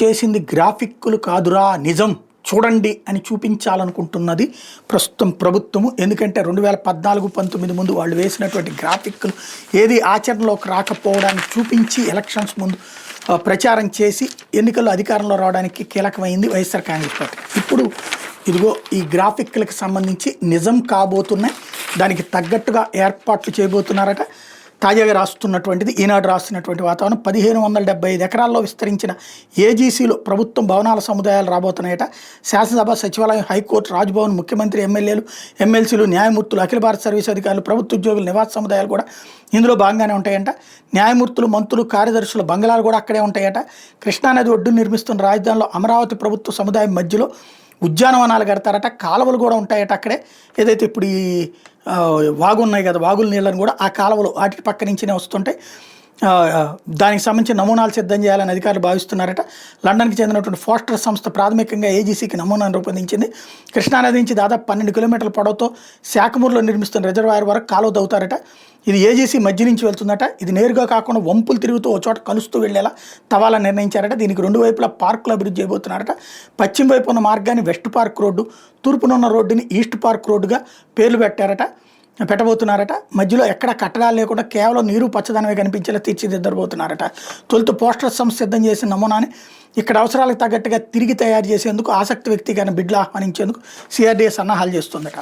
చేసింది గ్రాఫిక్లు కాదురా నిజం చూడండి అని చూపించాలనుకుంటున్నది ప్రస్తుతం ప్రభుత్వము. ఎందుకంటే 2014-19 ముందు వాళ్ళు వేసినటువంటి గ్రాఫిక్లు ఏది ఆచరణలోకి రాకపోవడాన్ని చూపించి ఎలక్షన్స్ ముందు ప్రచారం చేసి ఎన్నికల్లో అధికారంలో రావడానికి కీలకమైంది వైఎస్ఆర్ కాంగ్రెస్ పార్టీ. ఇప్పుడు ఇదిగో ఈ గ్రాఫిక్లకు సంబంధించి నిజం కాబోతున్నాయి, దానికి తగ్గట్టుగా ఏర్పాట్లు చేయబోతున్నారట. తాజాగా రాస్తున్నటువంటిది ఈనాడు రాస్తున్నటువంటి వాతావరణం. 1575 ఎకరాల్లో విస్తరించిన ఏజీసీలో ప్రభుత్వం భవనాల సముదాయాలు రాబోతున్నాయట. శాసనసభ, సచివాలయం, హైకోర్టు, రాజ్భవన్, ముఖ్యమంత్రి, ఎమ్మెల్యేలు, ఎమ్మెల్సీలు, న్యాయమూర్తులు, అఖిల భారత సర్వీస్ అధికారులు, ప్రభుత్వ ఉద్యోగులు నివాస సముదాయాలు కూడా ఇందులో భాగంగానే ఉంటాయంట. న్యాయమూర్తులు, మంత్రులు, కార్యదర్శుల బంగళాలు కూడా అక్కడే ఉంటాయట. కృష్ణానది ఒడ్డును నిర్మిస్తున్న రాజధానిలో అమరావతి ప్రభుత్వ సముదాయం మధ్యలో ఉద్యానవనాలు కడతారట. కాలువలు కూడా ఉంటాయట అక్కడే. ఏదైతే ఇప్పుడు ఈ వాగు ఉన్నాయి కదా, వాగుల నీళ్ళని కూడా ఆ కాలువలు వాటి పక్క నుంచినే వస్తుంటాయి. దానికి సంబంధించిన నమూనాలు సిద్ధం చేయాలని అధికారులు భావిస్తున్నారట. లండన్కి చెందినటువంటి ఫోస్టర్ సంస్థ ప్రాథమికంగా ఏజీసీకి నమూనాను రూపొందించింది. కృష్ణానది నుంచి దాదాపు 12 కిలోమీటర్ల పొడవుతో శాఖమూరులో నిర్మిస్తున్న రిజర్వాయర్ వరకు కాలువ దవ్వుతారట. ఇది ఏజీసీ మధ్య నుంచి వెళ్తుందట. ఇది నేరుగా కాకుండా వంపులు తిరుగుతూ ఒక చోట కలుస్తూ వెళ్లేలా తవాలా నిర్ణయించారట. దీనికి 2 వైపులా పార్కులు అభివృద్ధి చేయబోతున్నారట. పశ్చిమ వైపు ఉన్న మార్గాన్ని వెస్ట్ పార్క్ రోడ్డు, తూర్పునున్న రోడ్డుని ఈస్ట్ పార్క్ రోడ్డుగా పేర్లు పెట్టబోతున్నారట. మధ్యలో ఎక్కడ కట్టడాలు లేకుండా కేవలం నీరు పచ్చదనమే కనిపించేలా తీర్చిదిద్దబోతున్నారట. తొలుత పోస్టర్ సంస్థ సిద్ధం చేసిన నమూనాని ఇక్కడ అవసరాలకు తగ్గట్టుగా తిరిగి తయారు చేసేందుకు ఆసక్తి వ్యక్తీకరణ బిడ్లు ఆహ్వానించేందుకు సిఆర్డీఏ సన్నాహాలు చేస్తుందట.